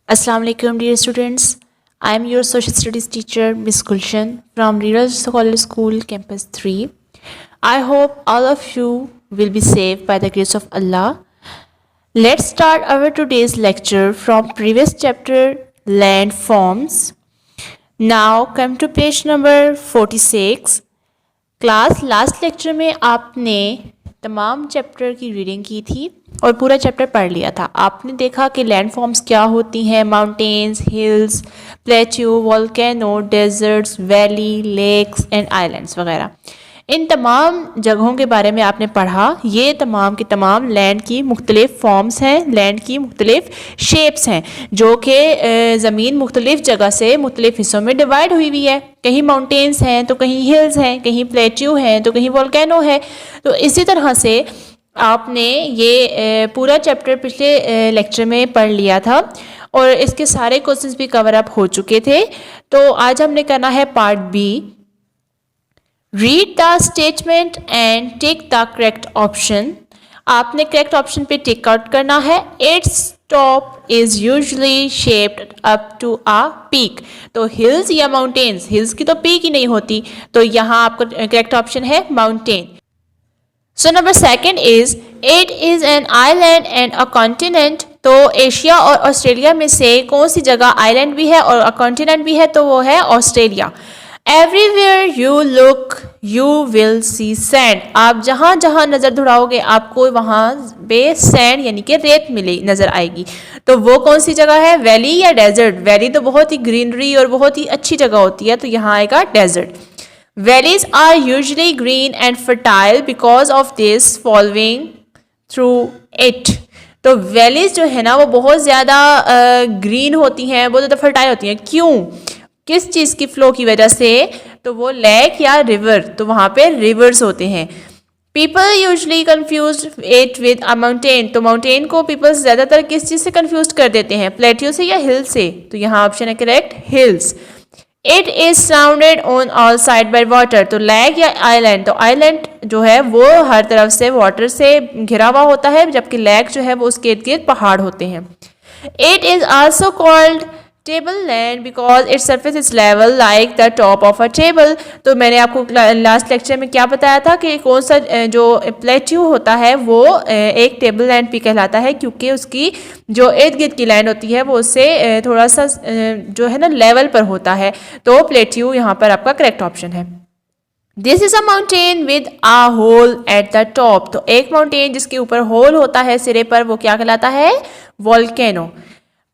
Assalamu alaikum dear students. I am your social studies teacher Miss Gulshan from Rural College School Campus 3. I hope all of you will be safe by the grace of Allah. Let's start our today's lecture from previous chapter land forms. Now come to page number 46. Class last lecture में आपने तमाम chapter की reading की थी और पूरा chapter पढ़ लिया था। आपने देखा कि लैंड फॉर्म्स क्या होती हैं, mountains, hills, plateau, volcano, deserts, valley, lakes and islands वगैरह। इन तमाम जगहों के बारे में आपने पढ़ा। ये तमाम की तमाम लैंड की मुख्तलिफ फॉर्म्स हैं, लैंड की मुख्तलिफ शेप्स हैं, जो कि ज़मीन मुख्तलिफ जगह से मुख्तलिफ हिस्सों में डिवाइड हुई हुई है। कहीं माउंटेन्स हैं तो कहीं हिल्स हैं, कहीं प्लेट्यू हैं तो कहीं वोल्केनो है। तो इसी तरह से आपने ये पूरा चैप्टर पिछले लेक्चर में पढ़ लिया था और इसके सारे क्वेश्चंस भी कवर अप हो चुके थे। तो आज हमने करना है part B. Read the statement and tick the correct option. आपने करेक्ट ऑप्शन पे टिक आउट करना है। Its top is usually shaped up to a peak. तो हिल्स या माउंटेन्स, हिल्स की तो पीक ही नहीं होती, तो यहाँ आपका करेक्ट ऑप्शन है mountain. So number second is it is an island and a continent. तो एशिया और ऑस्ट्रेलिया में से कौन सी जगह आइलैंड भी है और कॉन्टिनेंट भी है, तो वो है Australia. Everywhere you look you will see sand. आप जहाँ जहाँ नज़र दौड़ाओगे आपको वहाँ पे सैंड यानी कि रेत मिले नज़र आएगी। तो वो कौन सी जगह है, वैली या डेजर्ट? वैली तो बहुत ही ग्रीनरी और बहुत ही अच्छी जगह होती है, तो यहाँ आएगा desert. Valleys are usually green and fertile because of this following through it. तो वैलीज जो है ना वो बहुत ज़्यादा ग्रीन होती हैं, बहुत ज़्यादा फर्टाइल होती हैं। क्यों, किस चीज़ की फ्लो की वजह से? तो वो लेक या रिवर, तो वहाँ पे रिवर्स होते हैं। People usually confuse it with a mountain. तो माउंटेन को पीपल ज़्यादातर किस चीज़ से कन्फ्यूज कर देते हैं, प्लेट्यू से या हिल से? तो यहाँ ऑप्शन है correct, hills. It is surrounded on all side by water. तो लेक या आइलैंड, तो आइलैंड जो है वो हर तरफ से वाटर से घिरा हुआ होता है, जबकि लेक जो है वो उसके इर्द गिर्द पहाड़ होते हैं। It is also called table land because its surface is level like the top of a table. तो मैंने आपको लास्ट लेक्चर में क्या बताया था कि कौन सा जो प्लेट्यू होता है वो एक टेबल लैंड भी कहलाता है, क्योंकि उसकी जो इर्द गिर्द की लैंड होती है वो उससे थोड़ा सा जो है ना लेवल पर होता है। तो प्लेट्यू यहाँ पर आपका करेक्ट ऑप्शन है। This is a mountain with a hole at the top. तो एक माउंटेन जिसके ऊपर होल होता है सिरे पर, वो क्या कहलाता है, volcano.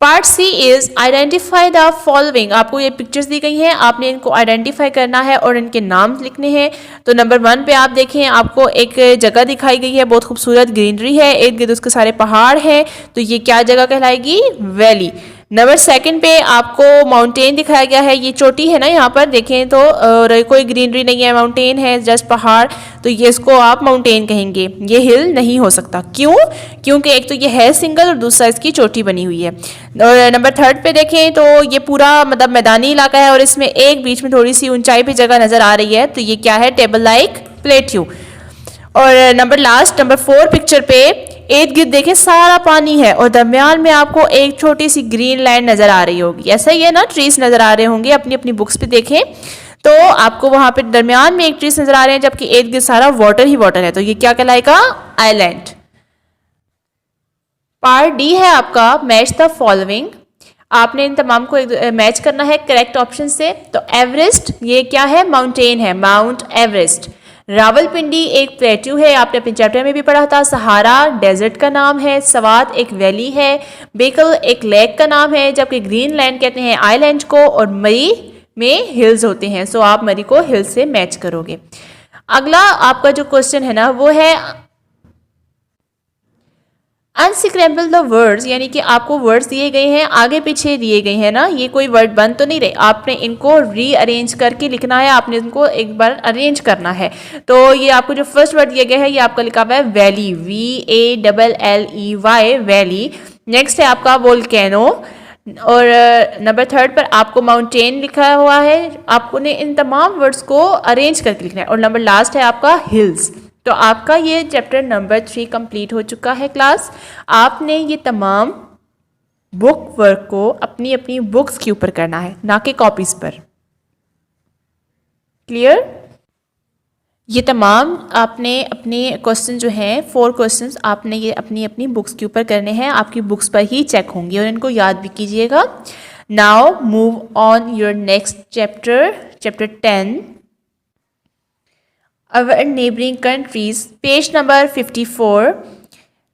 Part C is identify the following. आपको ये पिक्चर्स दी गई हैं, आपने इनको आइडेंटिफाई करना है और इनके नाम लिखने हैं। तो नंबर 1 पे आप देखें, आपको एक जगह दिखाई गई है, बहुत खूबसूरत ग्रीनरी है, इर्द गिर्द उसके सारे पहाड़ हैं, तो ये क्या जगह कहलाएगी, वैली। नंबर 2 पे आपको माउंटेन दिखाया गया है, ये चोटी है ना, यहाँ पर देखें तो और कोई ग्रीनरी नहीं है, माउंटेन है जस्ट पहाड़, तो ये इसको आप माउंटेन कहेंगे, ये हिल नहीं हो सकता। क्यों? क्योंकि एक तो ये है सिंगल और दूसरा इसकी चोटी बनी हुई है। और नंबर 3 पे देखें तो ये पूरा मतलब मैदानी इलाका है और इसमें एक बीच में थोड़ी सी ऊंचाई पे जगह नजर आ रही है, तो ये क्या है, टेबल लाइक प्लेट्यू। और नंबर 4 पिक्चर पे इर्द गिर्द देखें सारा पानी है और दरमियान में आपको एक छोटी सी ग्रीन लाइन नजर आ रही होगी, ऐसा ही है ना, ट्रीज नजर आ रहे होंगे, अपनी अपनी बुक्स पे देखें तो आपको वहां पे दरमियान में एक ट्रीज नजर आ रहे हैं, जबकि इर्द गिर्द सारा वाटर ही वाटर है, तो ये क्या कहलाएगा, आइलैंड। पार्ट डी है आपका मैच द फॉलोइंग। आपने इन तमाम को मैच करना है करेक्ट ऑप्शन से। तो एवरेस्ट ये क्या है, माउंटेन है, माउंट एवरेस्ट। रावलपिंडी एक प्लेट्यू है, आपने अपने चैप्टर में भी पढ़ा था। सहारा डेजर्ट का नाम है, सवात एक वैली है, बेकल एक लेक का नाम है, जबकि ग्रीनलैंड कहते हैं आइलैंड को, और मरी में हिल्स होते हैं। सो आप मरी को हिल्स से मैच करोगे। अगला आपका जो क्वेश्चन है ना वो है अनस्क्रैम्बल द वर्ड्स, यानी कि आपको वर्ड्स दिए गए हैं, आगे पीछे दिए गए हैं ना, ये कोई वर्ड बन तो नहीं रहे, आपने इनको रीअरेंज करके लिखना है, आपने इनको एक बार अरेंज करना है। तो ये आपको जो फर्स्ट वर्ड दिया गया है ये आपका लिखा हुआ है वैली, VALLEY, वैली। नेक्स्ट है आपका वोल्केनो, और नंबर 3 पर आपको माउंटेन लिखा हुआ है, आपको ने इन तमाम वर्ड्स को अरेंज करके लिखना है। और नंबर लास्ट है आपका हिल्स। तो आपका ये चैप्टर नंबर 3 कंप्लीट हो चुका है क्लास। आपने ये तमाम बुक वर्क को अपनी अपनी बुक्स के ऊपर करना है, ना कि कॉपीज पर। क्लियर? ये तमाम आपने अपने क्वेश्चन जो हैं 4 क्वेश्चंस आपने ये अपनी अपनी बुक्स के ऊपर करने हैं, आपकी बुक्स पर ही चेक होंगे और इनको याद भी कीजिएगा। Now move on your next chapter, chapter 10, our neighbouring countries, page number 54।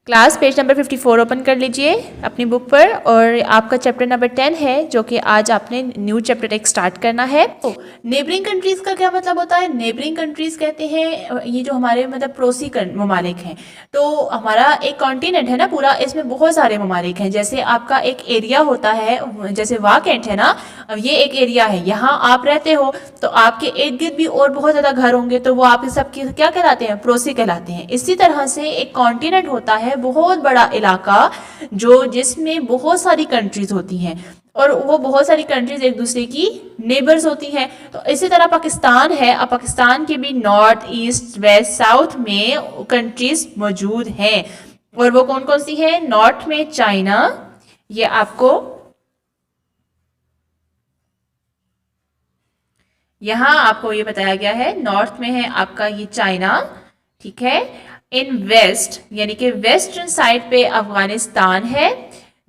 Class page number 54 open कर लीजिए अपनी बुक पर, और आपका चैप्टर नंबर 10 है, जो कि आज आपने न्यू चैप्टर एक स्टार्ट करना है। तो नेबरिंग कंट्रीज का क्या मतलब होता है? नेबरिंग कंट्रीज कहते हैं ये जो हमारे मतलब पड़ोसी ममालिक हैं। तो हमारा एक कॉन्टिनेंट है ना पूरा, इसमें बहुत सारे ममालिक हैं। जैसे आपका एक एरिया होता है, जैसे वाकेंट है ना, ये एक एरिया है, यहाँ आप रहते हो, तो आपके इर्द गिर्द भी और बहुत ज़्यादा घर होंगे, तो वो आपके सबके क्या कहलाते हैं? पड़ोसी कहलाते हैं। इसी तरह से एक कॉन्टिनेंट होता है, बहुत बड़ा इलाका, जो जिसमें बहुत सारी कंट्रीज होती हैं, और वो बहुत सारी कंट्रीज एक दूसरे की नेबर्स होती हैं। तो इसी तरह पाकिस्तान है, अब पाकिस्तान के भी नॉर्थ, ईस्ट, वेस्ट, साउथ में कंट्रीज मौजूद हैं, और वो कौन कौन सी हैं? नॉर्थ में चाइना, ये आपको यहाँ आपको ये बताया गया है, नॉर्थ में है आपका ये चाइना, ठीक है। इन वेस्ट यानी कि वेस्टर्न साइड पे अफगानिस्तान है,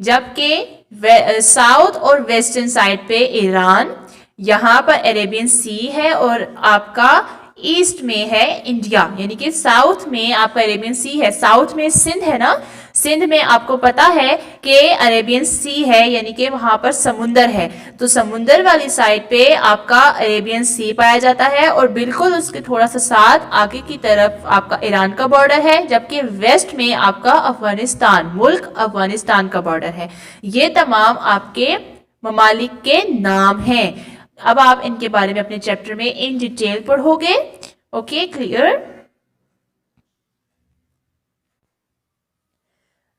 जबकि साउथ और वेस्टर्न साइड पे ईरान, यहाँ पर अरेबियन सी है, और आपका ईस्ट में है इंडिया, यानी कि साउथ में आपका अरेबियन सी है, साउथ में सिंध है ना, सिंध में आपको पता है कि अरेबियन सी है, यानी कि वहां पर समुंदर है, तो समुंदर वाली साइड पे आपका अरेबियन सी पाया जाता है, और बिल्कुल उसके थोड़ा सा साथ आगे की तरफ आपका ईरान का बॉर्डर है, जबकि वेस्ट में आपका अफगानिस्तान, मुल्क अफगानिस्तान का बॉर्डर है। ये तमाम आपके ममालिक के नाम हैं। अब आप इनके बारे में अपने चैप्टर में इन डिटेल पढ़ोगे। Okay, clear?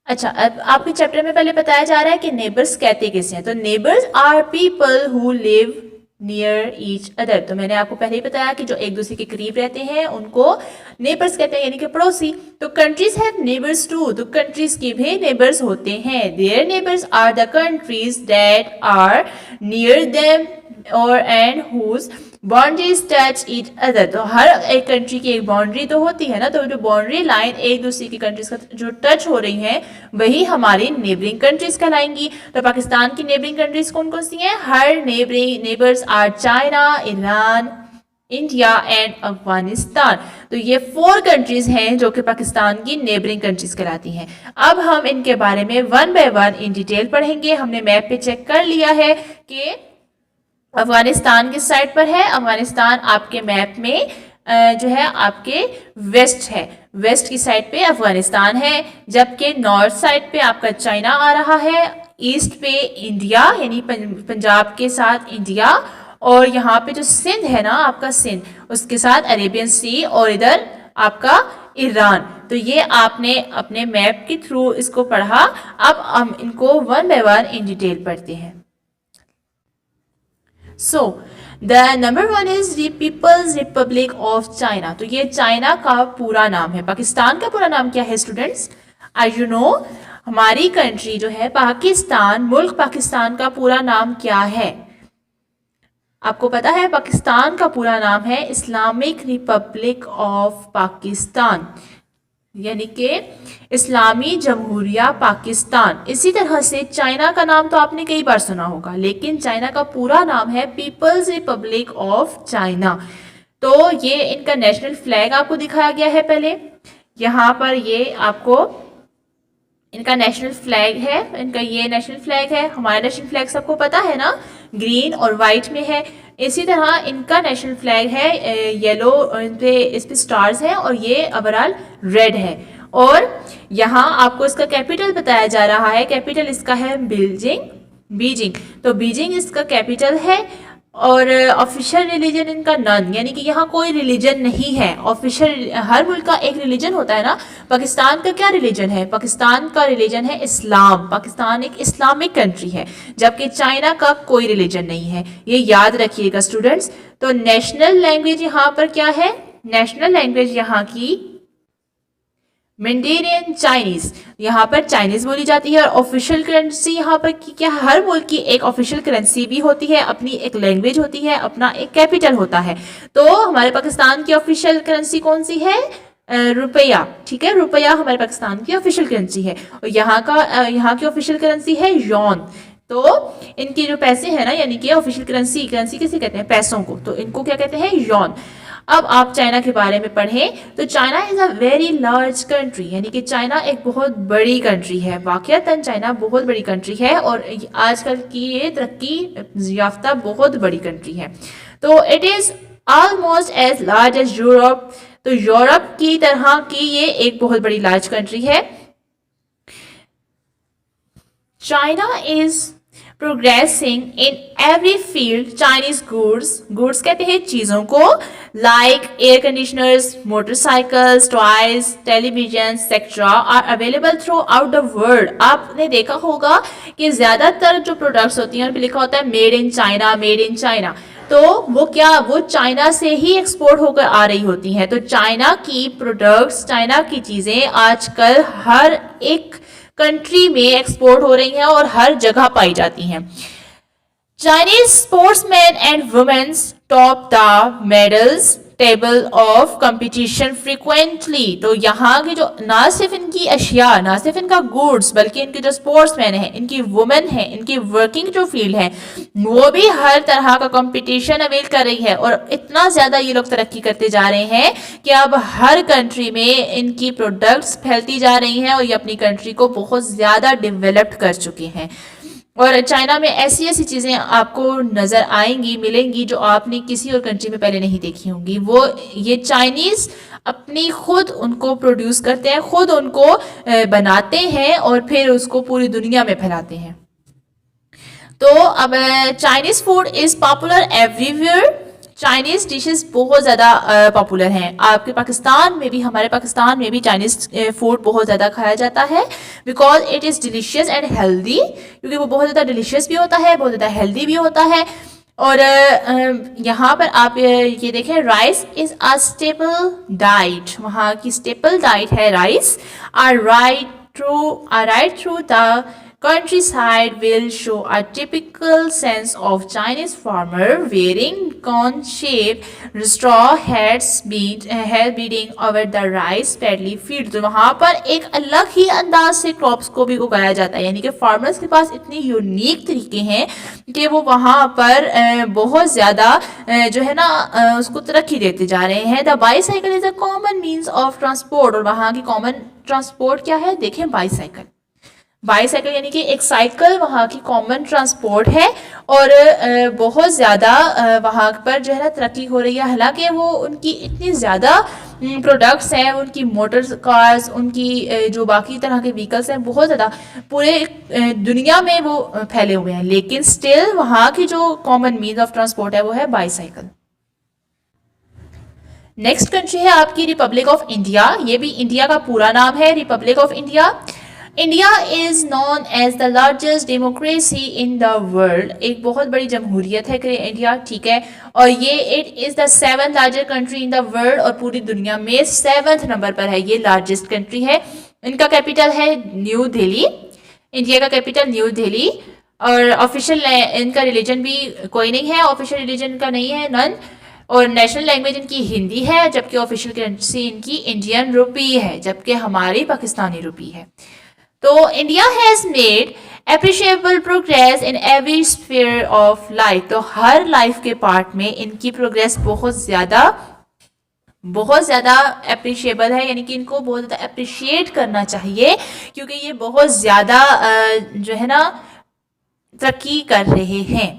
अच्छा, अब आपके चैप्टर में पहले बताया जा रहा है कि नेबर्स कहते किसे हैं। तो neighbours are people who live near each other. तो मैंने आपको पहले ही बताया कि जो एक दूसरे के करीब रहते हैं उनको नेबर्स कहते हैं, यानी कि पड़ोसी। तो कंट्रीज हैव नेबर्स टू, तो कंट्रीज के भी नेबर्स होते हैं। Their neighbours are the countries that are near them और and whose boundaries touch each other. तो हर एक कंट्री की एक बाउंड्री तो होती है ना, तो जो बाउंड्री लाइन एक दूसरे की कंट्रीज का जो टच हो रही हैं वही हमारी नेबरिंग कंट्रीज कहलाएंगी। तो पाकिस्तान की नेबरिंग कंट्रीज कौन कौन सी हैं? Her neighbours are China, Iran, India and Afghanistan. तो ये 4 कंट्रीज हैं जो कि पाकिस्तान की नेबरिंग कंट्रीज कहलाती हैं। अब हम इनके बारे में 1 बाय 1 इन डिटेल पढ़ेंगे। हमने मैप पे चेक कर लिया है कि अफगानिस्तान किस साइड पर है। अफगानिस्तान आपके मैप में जो है आपके वेस्ट है, वेस्ट की साइड पे अफगानिस्तान है, जबकि नॉर्थ साइड पे आपका चाइना आ रहा है, ईस्ट पे इंडिया यानी पंजाब के साथ इंडिया, और यहाँ पे जो सिंध है ना आपका सिंध, उसके साथ अरेबियन सी, और इधर आपका ईरान। तो ये आपने अपने मैप के थ्रू इसको पढ़ा। अब हम इनको 1 बाय 1 इन डिटेल पढ़ते हैं। So the number 1 is the peoples republic of China. तो ये चाइना का पूरा नाम है। पाकिस्तान का पूरा नाम क्या है स्टूडेंट्स? आज यू नो, हमारी कंट्री जो है पाकिस्तान, मुल्क पाकिस्तान का पूरा नाम क्या है? आपको पता है पाकिस्तान का पूरा नाम है इस्लामिक रिपब्लिक ऑफ पाकिस्तान, यानी कि इस्लामी जमहूरिया पाकिस्तान। इसी तरह से चाइना का नाम तो आपने कई बार सुना होगा, लेकिन चाइना का पूरा नाम है पीपल्स रिपब्लिक ऑफ चाइना। तो ये इनका नेशनल फ्लैग आपको दिखाया गया है पहले, यहाँ पर ये आपको इनका नेशनल फ्लैग है, इनका ये नेशनल फ्लैग है। हमारा नेशनल फ्लैग सबको पता है ना, ग्रीन और वाइट में है। इसी तरह इनका नेशनल फ्लैग है येलो, इस पे स्टार्स हैं, और ये ओवरऑल रेड है। और यहाँ आपको इसका कैपिटल बताया जा रहा है, कैपिटल इसका है बीजिंग। तो बीजिंग इसका कैपिटल है, और ऑफिशियल रिलीजन इनका नन, यानी कि यहाँ कोई रिलीजन नहीं है। ऑफिशियल, हर मुल्क का एक रिलीजन होता है ना। पाकिस्तान का क्या रिलीजन है? पाकिस्तान का रिलीजन है इस्लाम। पाकिस्तान एक इस्लामिक कंट्री है, जबकि चाइना का कोई रिलीजन नहीं है। ये याद रखिएगा स्टूडेंट्स। तो नेशनल लैंग्वेज यहाँ पर क्या है? नेशनल लैंग्वेज यहाँ की मैंडेरियन चाइनीज, यहाँ पर चाइनीज बोली जाती है। और ऑफिशियल करेंसी यहाँ पर की क्या, हर मुल्क की एक ऑफिशियल करेंसी भी होती है, अपनी एक लैंग्वेज होती है, अपना एक कैपिटल होता है। तो हमारे पाकिस्तान की ऑफिशियल करेंसी कौन सी है? रुपया। ठीक है, रुपया हमारे पाकिस्तान की ऑफिशियल करेंसी है। और यहाँ की ऑफिशियल करेंसी है यॉन। तो इनके जो पैसे हैं ना, यानी कि ऑफिशियल करेंसी किसे कहते हैं? पैसों को। तो इनको क्या कहते हैं? यॉन। अब आप चाइना के बारे में पढ़ें तो China is a very large country, यानी कि चाइना एक बहुत बड़ी कंट्री है। वाकईतन चाइना बहुत बड़ी कंट्री है और आजकल की ये तरक्की याफ्ता बहुत बड़ी कंट्री है। तो it is almost as large as Europe. तो यूरोप की तरह की ये एक बहुत बड़ी लार्ज कंट्री है। China is progressing in every field. Chinese goods कहते हैं चीजों को, like air conditioners, motorcycles, toys, television etcetera are available throughout the world. आपने देखा होगा कि ज्यादातर जो प्रोडक्ट्स होती हैं उन पर लिखा होता है made in China, made in China. तो वो चाइना से ही एक्सपोर्ट होकर आ रही होती हैं। तो चाइना की प्रोडक्ट्स, चाइना की चीजें आजकल हर एक कंट्री में एक्सपोर्ट हो रही हैं और हर जगह पाई जाती हैं। Chinese sportsman and womens top the medals table of competition frequently. तो यहाँ की जो ना सिर्फ इनकी अशिया, ना सिर्फ इनका गुड्स, बल्कि इनके जो स्पोर्ट्समैन है, इनकी वुमेन है, इनकी वर्किंग जो फील्ड है, वो भी हर तरह का कंपटीशन अवेल कर रही है। और इतना ज्यादा ये लोग तरक्की करते जा रहे हैं कि अब हर कंट्री में इनकी प्रोडक्ट्स फैलती जा रही हैं और ये अपनी कंट्री को बहुत ज्यादा डेवलप्ड कर चुके हैं। और चाइना में ऐसी ऐसी चीज़ें आपको नज़र आएंगी, मिलेंगी, जो आपने किसी और कंट्री में पहले नहीं देखी होंगी। वो ये चाइनीज़ अपनी खुद उनको प्रोड्यूस करते हैं, खुद उनको बनाते हैं और फिर उसको पूरी दुनिया में फैलाते हैं। तो अब Chinese food is popular everywhere. Chinese dishes बहुत ज़्यादा पॉपुलर हैं। आपके पाकिस्तान में भी, हमारे पाकिस्तान में भी चाइनीज़ फूड बहुत ज़्यादा खाया जाता है, because it is delicious and healthy. क्योंकि वो बहुत ज़्यादा डिलीशियस भी होता है, बहुत ज़्यादा हेल्दी भी होता है। और यहाँ पर आप ये देखें, rice is a staple diet. वहाँ की स्टेपल डाइट है rice. Are right through the countryside will show a typical sense of Chinese farmer wearing cone-shaped straw hats beating over the rice paddy field। तो वहाँ पर एक अलग ही अंदाज से क्रॉप्स को भी उगाया जाता है, यानी कि फार्मर्स के पास इतनी यूनिक तरीके हैं कि वो वहाँ पर बहुत ज़्यादा जो है ना उसको तरक्की देते जा रहे हैं। The bicycle is a common means of transport. और वहाँ की कॉमन ट्रांसपोर्ट क्या है? देखें, बाईसाइकिल। बाईसाइकिल यानी कि एक साइकिल वहाँ की कॉमन ट्रांसपोर्ट है। और बहुत ज़्यादा वहाँ पर जो है ना तरक्की हो रही है। हालांकि वो उनकी इतनी ज़्यादा प्रोडक्ट्स हैं, उनकी मोटर कार्स, उनकी जो बाकी तरह के व्हीकल्स हैं, बहुत ज़्यादा पूरे दुनिया में वो फैले हुए हैं, लेकिन स्टिल वहाँ की जो कॉमन मीन्स ऑफ ट्रांसपोर्ट है वो है बाईसाइकिल। नेक्स्ट कंट्री है आपकी रिपब्लिक ऑफ इंडिया। ये भी इंडिया का पूरा नाम है, republic of India. India is known as the largest democracy in the world. एक बहुत बड़ी जमहूरियत है इंडिया, ठीक है। और ये it is the 7th largest country in the world, और पूरी दुनिया में 7th नंबर पर है, ये लार्जेस्ट कंट्री है। इनका कैपिटल है न्यू दिल्ली। इंडिया का कैपिटल न्यू दिल्ली। और ऑफिशियल इनका रिलीजन भी कोई नहीं है, ऑफिशियल रिलीजन इनका नहीं है, नन। और नेशनल लैंग्वेज इनकी हिंदी है, जबकि ऑफिशियल करेंसी इनकी इंडियन रुपी है, जबकि हमारी पाकिस्तानी रुपी है। तो India has made appreciable progress in every sphere of life. तो हर लाइफ के पार्ट में इनकी प्रोग्रेस बहुत ज़्यादा अप्रिशिएबल है, यानी कि इनको बहुत ज़्यादा अप्रिशिएट करना चाहिए, क्योंकि ये बहुत ज़्यादा जो है ना तरक्की कर रहे हैं।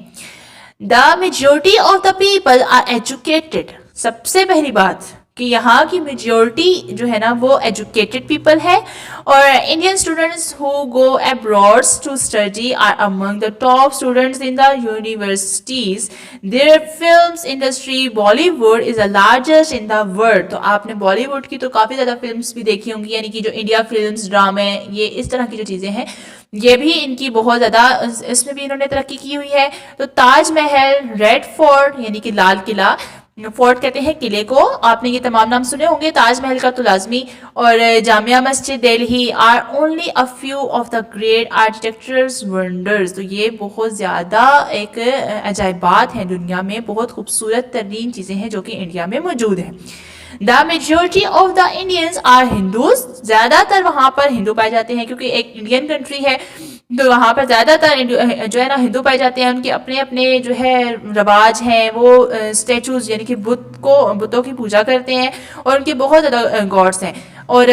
The majority of the people are educated. सबसे पहली बात कि यहाँ की मेजोरिटी जो है ना वो एजुकेटेड पीपल है। और Indian students who go abroad to study are among the top students in the universities. Their films industry Bollywood is the largest in the world. तो आपने बॉलीवुड की तो काफ़ी ज़्यादा फिल्म्स भी देखी होंगी, यानी कि जो इंडिया फिल्म्स, ड्रामे, ये इस तरह की जो चीज़ें हैं, ये भी इनकी बहुत ज़्यादा, इसमें भी इन्होंने तरक्की की हुई है। तो ताजमहल, रेड फोर्ट यानी कि लाल किला, फोर्ट कहते हैं किले को। आपने ये तमाम नाम सुने होंगे, ताजमहल का तो लाजमी, और Jamia Masjid Delhi are only a few of the great architectures wonders. तो ये बहुत ज़्यादा एक अजायबात हैं दुनिया में, बहुत खूबसूरत तरीन चीज़ें हैं जो कि इंडिया में मौजूद हैं। The majority of the Indians are Hindus. ज़्यादातर वहाँ पर हिंदू पाए जाते हैं, क्योंकि एक इंडियन कंट्री है तो वहाँ पर ज़्यादातर जो है ना हिंदू पाए जाते हैं। उनके अपने अपने जो है रवाज हैं, वो स्टेचूज यानी कि बुतों की पूजा करते हैं, और उनके बहुत ज़्यादा गॉड्स हैं। और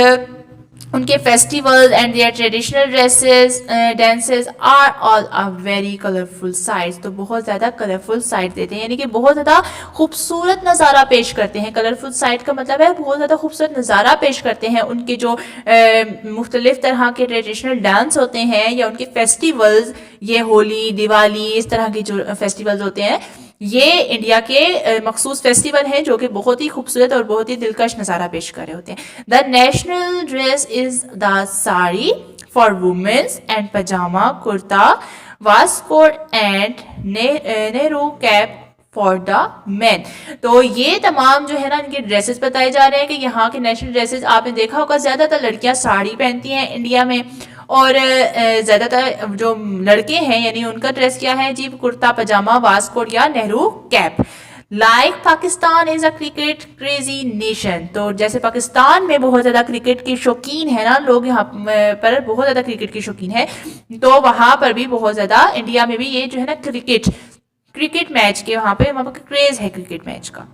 उनके festivals and their traditional dresses dances are all a very colourful sights. तो बहुत ज़्यादा कलरफुल साइट देते हैं, यानी कि बहुत ज़्यादा खूबसूरत नज़ारा पेश करते हैं। कलरफुल साइट का मतलब है बहुत ज़्यादा खूबसूरत नज़ारा पेश करते हैं। उनके जो मुख्तलिफ तरह के ट्रेडिशनल डांस होते हैं या उनके फेस्टिवल्स, ये होली दिवाली इस तरह के जो फेस्टिवल्स होते हैं, ये इंडिया के मखसूस फेस्टिवल हैं जो कि बहुत ही खूबसूरत और बहुत ही दिलकश नज़ारा पेश कर रहे होते हैं। The national dress is the sari for womens and pyjama kurta waistcoat and Nehru cap for the man. तो ये तमाम जो है ना इनके ड्रेसेस बताए जा रहे हैं कि यहाँ के नेशनल ड्रेसेस आपने देखा होगा ज़्यादातर लड़कियाँ साड़ी पहनती हैं इंडिया में, और ज़्यादातर जो लड़के हैं यानी उनका ड्रेस क्या है जी, कुर्ता पजामा वास्कोट या Nehru cap. Like Pakistan is a cricket crazy nation. तो जैसे पाकिस्तान में बहुत ज़्यादा क्रिकेट के शौकीन है ना लोग, यहाँ पर बहुत ज़्यादा क्रिकेट के शौकीन है, तो वहाँ पर भी बहुत ज़्यादा इंडिया में भी ये जो है ना क्रिकेट मैच के वहाँ पर क्रेज है क्रिकेट मैच का।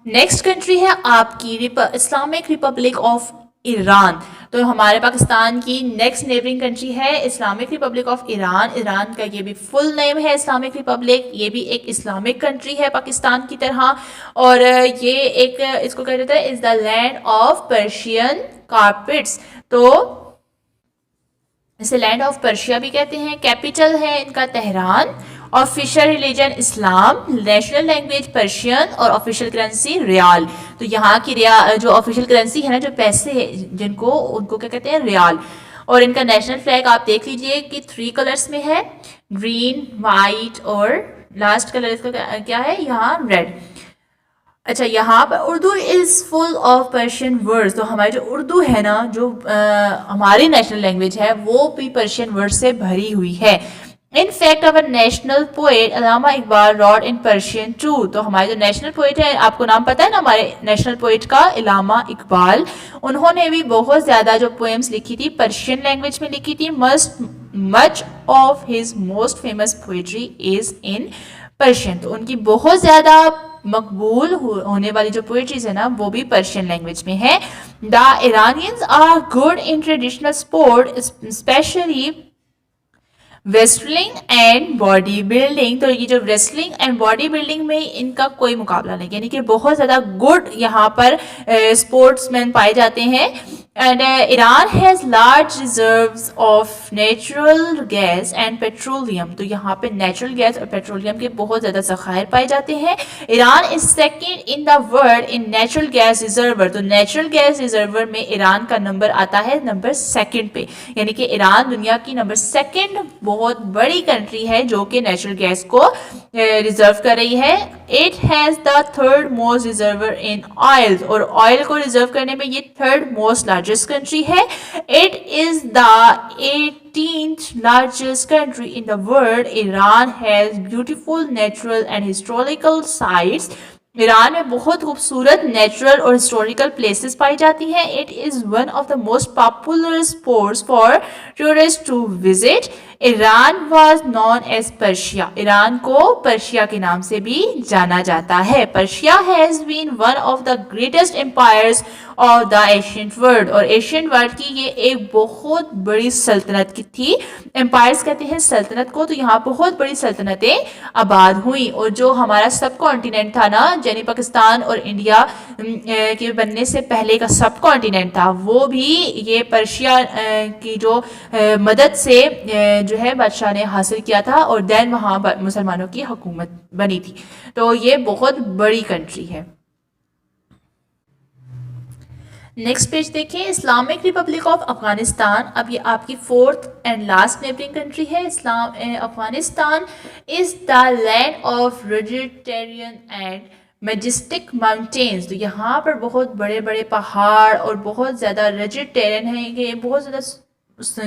नेक्स्ट कंट्री है आपकी इस्लामिक रिपब्लिक ऑफ ईरान। तो हमारे पाकिस्तान की नेक्स्ट नेबरिंग कंट्री है Islamic republic of Iran. Iran का ये भी फुल नेम है इस्लामिक रिपब्लिक। ये भी एक इस्लामिक कंट्री है पाकिस्तान की तरह, और ये एक इसको कह देते हैं is the land of Persian carpets. तो इसे लैंड ऑफ पर्शिया भी कहते हैं। कैपिटल है इनका तेहरान। ऑफिशियल रिलीजन इस्लाम, नेशनल लैंग्वेज पर्शियन, और ऑफिशियल करेंसी रियाल। तो यहाँ की जो ऑफिशियल करेंसी है ना, जो पैसे जिनको उनको क्या कहते हैं, रियाल। और इनका नेशनल फ्लैग आप देख लीजिए कि 3 कलर्स में है, ग्रीन वाइट और लास्ट कलर इसका क्या है यहाँ, रेड। अच्छा, यहाँ पर Urdu is full of Persian words. तो हमारी जो उर्दू है ना, जो हमारी नेशनल लैंग्वेज है, वो भी पर्शियन वर्ड से भरी हुई है। In fact our national poet Allama Iqbal wrote in Persian too. तो हमारे जो नेशनल पोएट है, आपको नाम पता है ना हमारे नेशनल पोएट का, अल्लामा इकबाल, उन्होंने भी बहुत ज़्यादा जो पोएम्स लिखी थी पर्शियन लैंग्वेज में लिखी थी। Much of his most famous poetry is in Persian. तो उनकी बहुत ज़्यादा मकबूल होने वाली जो पोएट्रीज है ना, वो भी पर्शियन लैंग्वेज में है। The Iranians are good in traditional sport, specially wrestling and bodybuilding. तो ये जो रेसलिंग एंड बॉडी बिल्डिंग में इनका कोई मुकाबला नहीं, यानी कि बहुत ज़्यादा गुड यहाँ पर स्पोर्ट्समैन पाए जाते हैं। And Iran has large reserves of natural gas and petroleum. तो यहाँ पे नेचुरल गैस और पेट्रोलियम के बहुत ज़्यादा ज़खायर पाए जाते हैं। Iran is second in the world in natural gas reservoir. तो नेचुरल गैस रिजर्वर में ईरान का नंबर आता है नंबर 2 पे, यानी कि ईरान दुनिया की नंबर 2 बहुत बड़ी कंट्री है जो कि नेचुरल गैस को रिजर्व कर रही है। It has the 3rd most reservoir in oil, और ऑयल को रिजर्व करने में ये 3rd मोस्ट लार्जेस्ट कंट्री है। It is the 18th largest country in the world. Iran has beautiful natural and historical sites. Iran में बहुत खूबसूरत natural और हिस्टोरिकल प्लेसेस पाई जाती हैं। It is one of the most popular spots for tourist to visit. Iran was known as Persia. Iran को Persia के नाम से भी जाना जाता है। Persia has been one of the greatest empires of the ancient world. और ancient world की ये एक बहुत बड़ी सल्तनत की थी। एम्पायर्स कहते हैं सल्तनत को। तो यहाँ बहुत बड़ी सल्तनतें आबाद हुई, और जो हमारा सब कॉन्टिनेंट था ना, यानी पाकिस्तान और इंडिया के बनने से पहले का सब कॉन्टिनेंट था, वो भी ये पर्शिया की जो मदद से जो है बादशाह ने हासिल किया था, और देन वहाँ मुसलमानों की हुकूमत बनी थी। तो ये बहुत बड़ी कंट्री है। नेक्स्ट पेज देखिए, इस्लामिक रिपब्लिक ऑफ अफगानिस्तान। अब ये आपकी fourth and last neighbouring country है। Afghanistan is the land of vegetarian and majestic mountains. तो यहाँ पर बहुत बड़े बड़े पहाड़ और बहुत ज़्यादा वेजिटेरियन है, ये बहुत ज़्यादा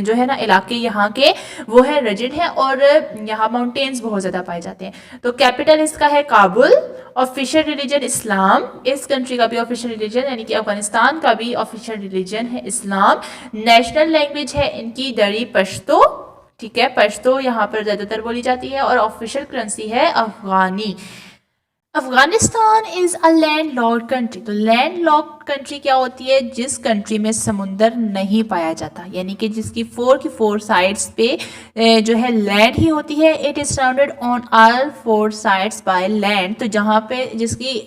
जो है ना इलाके यहाँ के वो है रजिड है, और यहाँ माउंटेन्स बहुत ज़्यादा पाए जाते हैं। तो कैपिटल इसका है काबुल। ऑफिशियल रिलीजन इस्लाम, इस कंट्री का भी ऑफिशियल रिलीजन यानी कि अफगानिस्तान का भी ऑफिशियल रिलीजन है इस्लाम। नेशनल लैंग्वेज है इनकी दरी पश्तो, ठीक है, पश्तो यहाँ पर ज़्यादातर बोली जाती है, और ऑफिशियल करेंसी है Afghani. Afghanistan is a land locked country. तो लैंड लॉक्ड कंट्री क्या होती है? जिस कंट्री में समुंदर नहीं पाया जाता, यानी कि जिसकी 4 की 4 साइड्स पे जो है लैंड ही होती है। It is surrounded on all 4 sides by land. तो जहाँ पे जिसकी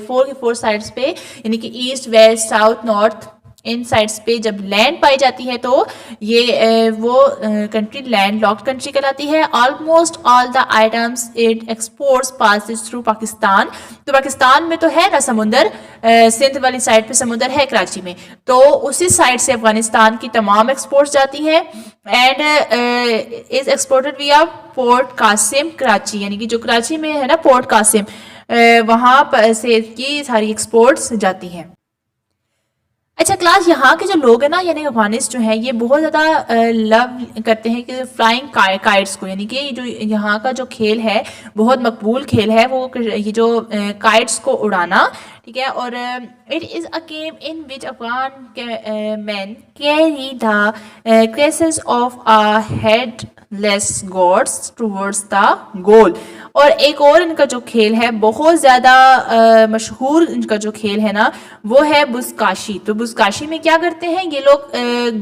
4 की 4 साइड्स पे यानी कि east west south north in sides पे जब लैंड पाई जाती है तो ये वो कंट्री लैंड लॉक्ड कंट्री कहलाती है। Almost all the items it exports passes through Pakistan. तो पाकिस्तान में तो है ना समुंदर, सिंध वाली साइड पे समुंदर है कराची में, तो उसी साइड से अफगानिस्तान की तमाम एक्सपोर्ट्स जाती हैं एंड इज एक्सपोर्टेड विया पोर्ट कासिम कराची, यानी कि जो कराची में है ना पोर्ट कासिम, वहाँ पर से की सारी एक्सपोर्ट्स जाती हैं। अच्छा क्लास, यहाँ के जो लोग हैं ना यानी अफगानिस्ट जो है ये बहुत ज़्यादा लव करते हैं कि फ्लाइंग काइट्स को, यानी कि जो यहाँ का जो खेल है बहुत मकबूल खेल है वो ये जो काइट्स को उड़ाना, ठीक है। और it is a game in which Afghan man carry the carcasses of a headless goats towards the goal. और एक और इनका जो खेल है बहुत ज़्यादा मशहूर इनका जो खेल है ना वो है बुस्काशी। तो बुस्काशी में क्या करते हैं ये लोग?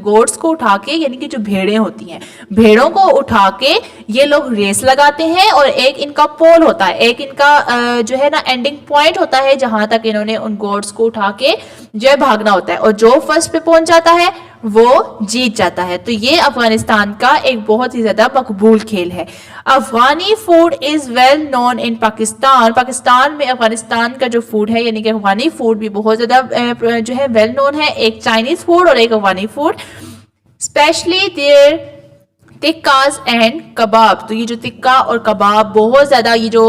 गोट्स को उठा के, यानी कि जो भेड़ें होती हैं, भेड़ों को उठा के ये लोग रेस लगाते हैं, और एक इनका पोल होता है, एक इनका जो है ना एंडिंग पॉइंट होता है जहां तक इन्होंने उन गोट्स को उठा के जो है भागना होता है, और जो फर्स्ट पे पहुंच जाता है वो जीत जाता है। तो ये अफगानिस्तान का एक बहुत ही ज्यादा मकबूल खेल है। Afghani food is well known in Pakistan. Pakistan में अफगानिस्तान का जो फूड है यानी कि अफगानी फूड भी बहुत ज्यादा जो है वेल नोन है। एक चाइनीज फूड और एक अफगानी फूड, स्पेशली देयर टिक्काज एंड कबाब। तो ये जो टिक्का और कबाब बहुत ज़्यादा ये जो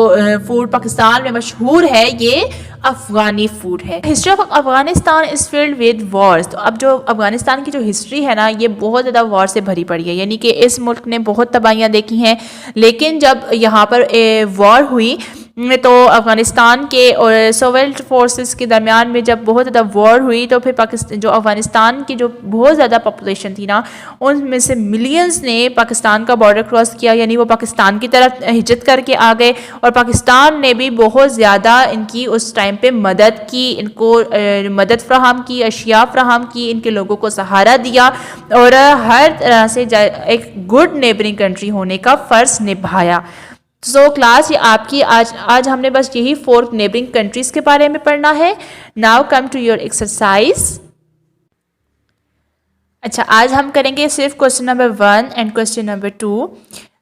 फूड पाकिस्तान में मशहूर है ये अफगानी फूड है। History of Afghanistan is filled with Wars. तो अब जो अफगानिस्तान की जो हिस्ट्री है ना ये बहुत ज़्यादा वॉर से भरी पड़ी है, यानी कि इस मुल्क ने बहुत तबाहियाँ देखी हैं, लेकिन जब यहाँ पर वॉर हुई तो अफगानिस्तान के और सोवेल्ट फोर्सेस के दरमियान में जब बहुत ज़्यादा वॉर हुई तो फिर पाकिस्तान जो अफगानिस्तान की जो बहुत ज़्यादा पॉपुलेशन थी ना उनमें से मिलियंस ने पाकिस्तान का बॉर्डर क्रॉस किया, यानी वो पाकिस्तान की तरफ हिजरत करके आ गए, और पाकिस्तान ने भी बहुत ज़्यादा इनकी उस टाइम पे मदद की, इनको मदद फ्राहम की, अशिया फ्राहम की, इनके लोगों को सहारा दिया, और हर तरह से एक गुड नेबरिंग कंट्री होने का फ़र्ज़ निभाया। सो क्लास ये आपकी आज हमने बस यही 4 नेबरिंग कंट्रीज़ के बारे में पढ़ना है। Now come to your exercise. अच्छा, आज हम करेंगे सिर्फ question number 1 and question number 2।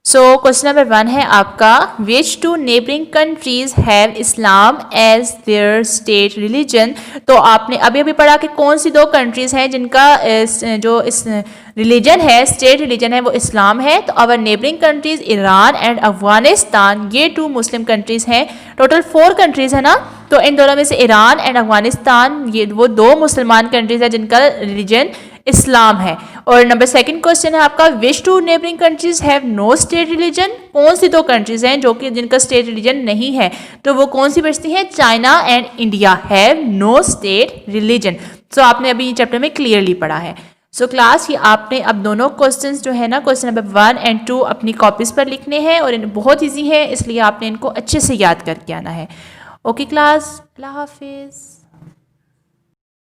So question number 1 है आपका, which 2 neighbouring countries have Islam as their state religion. तो आपने अभी अभी पढ़ा कि कौन सी 2 कंट्रीज हैं जिनका जो इस रिलीजन है, स्टेट रिलीजन है, वो इस्लाम है। तो our neighbouring countries Iran and Afghanistan, ये 2 मुस्लिम कंट्रीज हैं। टोटल 4 कंट्रीज है ना, तो इन दोनों में से ईरान एंड अफगानिस्तान ये वो 2 मुसलमान कंट्रीज है जिनका रिलीजन इस्लाम है। और नंबर 2 क्वेश्चन है आपका, which 2 neighbouring countries have no state religion. कौन सी 2 कंट्रीज हैं जो कि जिनका स्टेट रिलीजन नहीं है, तो वो कौन सी बचती हैं? China and India have no state religion. सो आपने अभी चैप्टर में क्लियरली पढ़ा है। सो क्लास ये आपने अब दोनों क्वेश्चंस जो है ना क्वेश्चन नंबर 1 एंड 2 अपनी कॉपीज पर लिखने हैं, और बहुत ईजी है इसलिए आपने इनको अच्छे से याद करके आना है। ओके क्लास, अल्लाह हाफिज़।